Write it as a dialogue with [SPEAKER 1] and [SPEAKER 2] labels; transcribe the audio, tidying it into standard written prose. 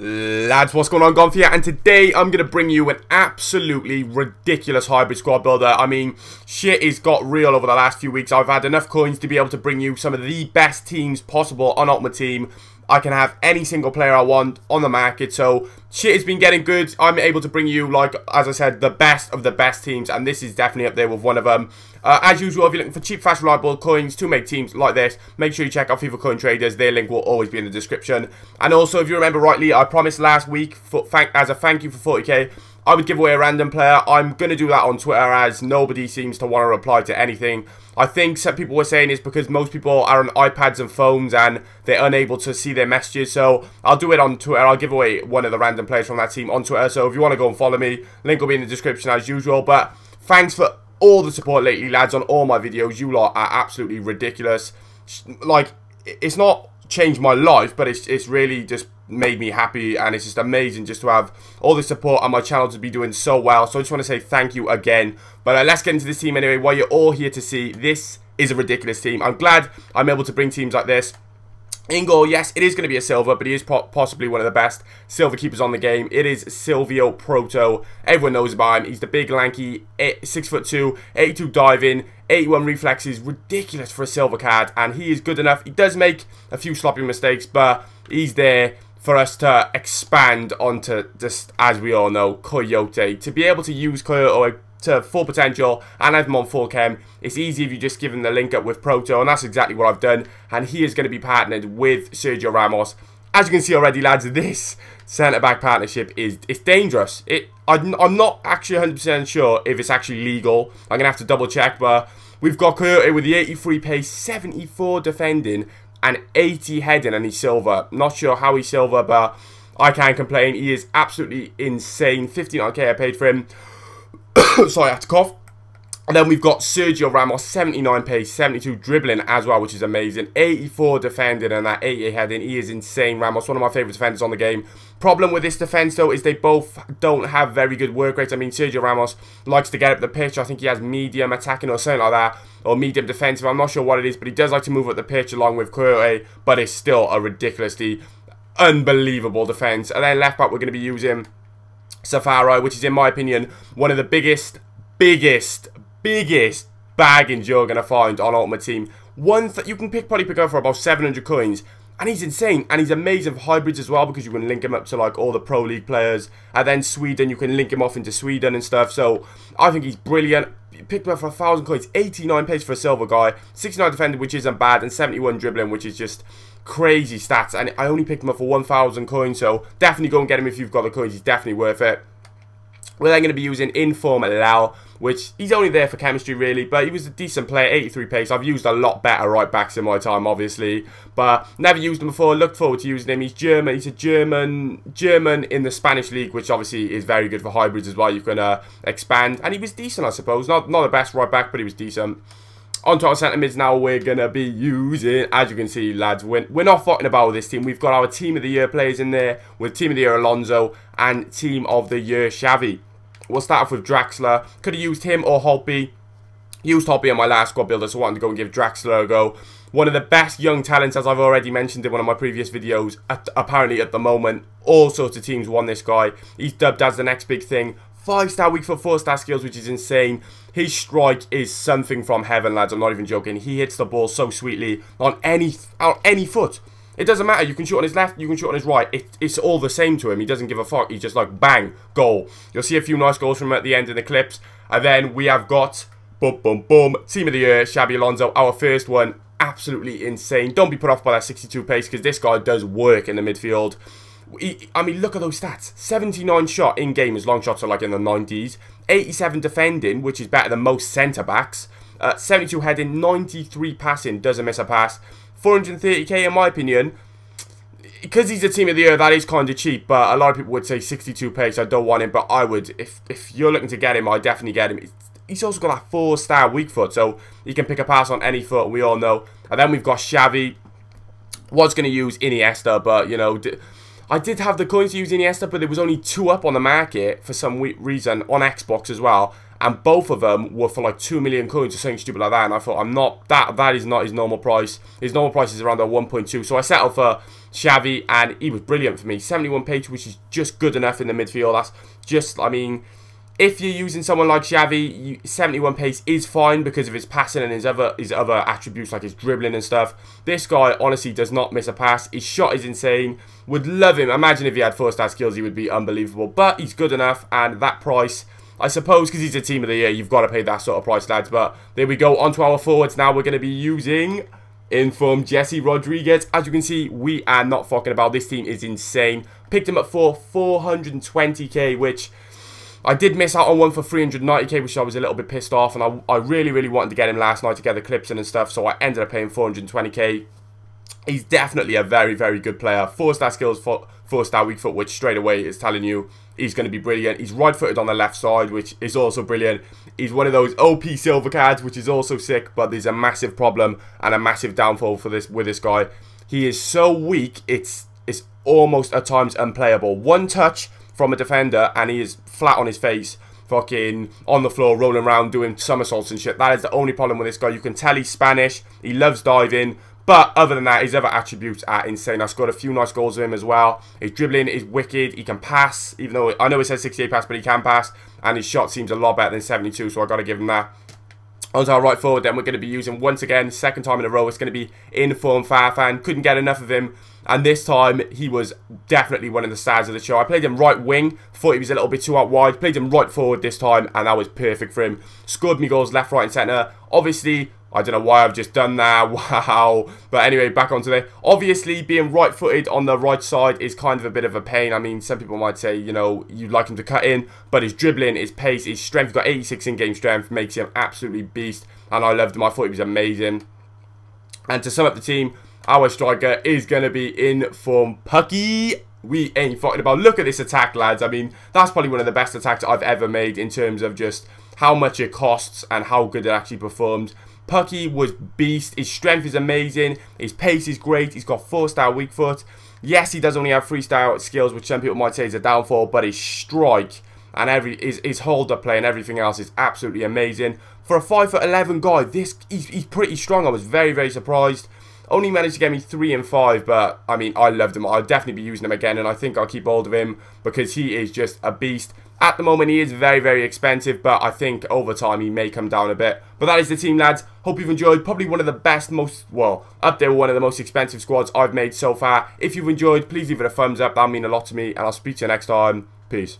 [SPEAKER 1] Lads, what's going on? GONTH here, and today I'm going to bring you an absolutely ridiculous hybrid squad builder. I mean, shit has got real over the last few weeks. I've had enough coins to be able to bring you some of the best teams possible on Ultimate Team. I can have any single player I want on the market, so shit has been getting good. I'm able to bring you, like, as I said, the best of the best teams, and this is definitely up there with one of them. As usual, if you're looking for cheap, fast, reliable coins to make teams like this, make sure you check out FIFA Coin Traders. Their link will always be in the description. And also, if you remember rightly, I promised last week, as a thank you for 40k, I would give away a random player. I'm going to do that on Twitter as nobody seems to want to reply to anything. I think some people were saying it's because most people are on iPads and phones and they're unable to see their messages. So I'll do it on Twitter. I'll give away one of the random players from that team on Twitter. So if you want to go and follow me, link will be in the description as usual. But thanks for all the support lately, lads, on all my videos. You lot are absolutely ridiculous. Like, it's not changed my life, but it's really just made me happy, and it's just amazing just to have all the support on my channel to be doing so well. So I just want to say thank you again. But let's get into this team anyway. What you're all here to see, this is a ridiculous team. I'm glad I'm able to bring teams like this. In goal, yes, it is going to be a silver, but he is possibly one of the best silver keepers on the game. It is Silvio Proto. Everyone knows about him. He's the big, lanky, 6'2", 82 diving, 81 reflexes. Ridiculous for a silver card, and he is good enough. He does make a few sloppy mistakes, but he's there for us to expand onto, just as we all know, Coyote. To be able to use Coyote to full potential and have him on full chem, it's easy if you just give him the link up with Proto, and that's exactly what I've done. And he is going to be partnered with Sergio Ramos. As you can see already, lads, this centre-back partnership it's dangerous. I'm not actually 100% sure if it's actually legal. I'm going to have to double check, but we've got Coyote with the 83 pace, 74 defending, and 80 heading, and he's silver. Not sure how he's silver, but I can't complain. He is absolutely insane. 59k I paid for him. Sorry, I had to cough. And then we've got Sergio Ramos, 79 pace, 72 dribbling as well, which is amazing. 84 defending and that 80 heading. He is insane, Ramos. One of my favourite defenders on the game. Problem with this defence, though, is they both don't have very good work rates. I mean, Sergio Ramos likes to get up the pitch. I think he has medium attacking or something like that. Or medium defensive. I'm not sure what it is, but he does like to move up the pitch along with Coyote. But it's still a ridiculously unbelievable defence. And then left back, we're going to be using Safari, which is, in my opinion, one of the biggest bargains you're going to find on Ultimate Team. You can probably pick up for about 700 coins. And he's insane. And he's amazing for hybrids as well, because you can link him up to, like, all the Pro League players. And then Sweden, you can link him off into Sweden and stuff. So I think he's brilliant. Picked him up for 1,000 coins. 89 pace for a silver guy. 69 defending, which isn't bad. And 71 dribbling, which is just crazy stats. And I only picked him up for 1,000 coins. So definitely go and get him if you've got the coins. He's definitely worth it. We're then going to be using Inform Lau, which he's only there for chemistry, really, but he was a decent player, 83 pace. I've used a lot better right backs in my time, obviously, but never used him before. Looked forward to using him. He's German. He's a German in the Spanish league, which obviously is very good for hybrids as well. You can expand, and he was decent, I suppose. Not the best right back, but he was decent. On to our centre mids now, we're going to be using, as you can see, lads, we're not fighting about with this team. We've got our Team of the Year players in there, with Team of the Year Alonso and Team of the Year Xavi. We'll start off with Draxler. Could have used him or Holtby. Used Holtby on my last squad builder, so I wanted to go and give Draxler a go. One of the best young talents, as I've already mentioned in one of my previous videos. Apparently, at the moment, all sorts of teams want this guy. He's dubbed as the next big thing. 5-star weak foot, 4-star skills, which is insane. His strike is something from heaven, lads. I'm not even joking. He hits the ball so sweetly on any foot. It doesn't matter. You can shoot on his left, you can shoot on his right. It's all the same to him. He doesn't give a fuck. He's just like, bang, goal. You'll see a few nice goals from him at the end in the clips. And then we have got, boom, boom, boom, Team of the Year, Xabi Alonso. Our first one, absolutely insane. Don't be put off by that 62 pace, because this guy does work in the midfield. I mean, look at those stats. 79 shot in-game. His long shots are like in the 90s. 87 defending, which is better than most centre-backs. 72 heading, 93 passing, doesn't miss a pass. 430k in my opinion. Because he's a Team of the Year, that is kind of cheap, but a lot of people would say 62 pace, I don't want him, but I would. If you're looking to get him, I'd definitely get him. He's also got that 4-star weak foot, so he can pick a pass on any foot, we all know. And then we've got Xavi. Was going to use Iniesta, but, you know, I did have the coins to use Iniesta, but there was only 2 up on the market for some reason on Xbox as well. and both of them were for like 2 million coins or something stupid like that, and I thought, that is not his normal price. His normal price is around 1.2, so I settled for Xavi, and he was brilliant for me. 71 pace, which is just good enough in the midfield. That's just, I mean, if you're using someone like Xavi, 71 pace is fine because of his passing and his other attributes like his dribbling and stuff. This guy honestly does not miss a pass. His shot is insane. Would love him. Imagine if he had 4-star skills, he would be unbelievable. But he's good enough, and that price, I suppose, because he's a team of the year, you've got to pay that sort of price, lads. But there we go. On to our forwards now. We're going to be using informed Jesse Rodriguez. As you can see, we are not fucking about. This team is insane. Picked him up for 420k, which I did miss out on one for 390k, which I was a little bit pissed off, and I really, really wanted to get him last night to get the clips in and stuff, so I ended up paying 420k. He's definitely a very, very good player. 4-star skills, 4-star weak foot, which straight away is telling you he's going to be brilliant. He's right-footed on the left side, which is also brilliant. He's one of those OP silver cards, which is also sick, but there's a massive problem and a massive downfall for with this guy. He is so weak, it's almost at times unplayable. One touch from a defender and he is flat on his face, fucking on the floor, rolling around, doing somersaults and shit. That is the only problem with this guy. You can tell he's Spanish. He loves diving. But other than that, his other attributes are insane. I scored a few nice goals with him as well. His dribbling is wicked. He can pass, even though I know it says 68 pass, but he can pass. And his shot seems a lot better than 72, so I got to give him that. Onto our right forward, then we're going to be using, once again, second time in a row, it's going to be Inform Farfan. Couldn't get enough of him. And this time, he was definitely one of the stars of the show. I played him right wing, thought he was a little bit too out wide. Played him right forward this time, and that was perfect for him. Scored me goals left, right, and centre. Obviously, I don't know why I've just done that. Wow. But anyway, back onto there. Obviously, being right-footed on the right side is kind of a bit of a pain. I mean, some people might say, you know, you'd like him to cut in. But his dribbling, his pace, his strength, he's got 86 in-game strength, makes him absolutely beast. And I loved him. I thought he was amazing. And to sum up the team, our striker is going to be Inform PUKKI. We ain't fucking about. Look at this attack, lads. I mean, that's probably one of the best attacks I've ever made in terms of just how much it costs and how good it actually performed. PUKKI was beast. His strength is amazing. His pace is great. He's got 4-star weak foot. Yes, he does only have 3-star skills, which some people might say is a downfall, but his strike and his hold-up play and everything else is absolutely amazing. For a 5'11" guy, he's pretty strong. I was very, very surprised. Only managed to get me 3 and 5, but I mean, I loved him. I'll definitely be using him again, and I think I'll keep hold of him because he is just a beast. At the moment, he is very, very expensive, but I think over time he may come down a bit. But that is the team, lads. Hope you've enjoyed. Probably one of the best, up there with one of the most expensive squads I've made so far. If you've enjoyed, please leave it a thumbs up. That'll mean a lot to me, and I'll speak to you next time. Peace.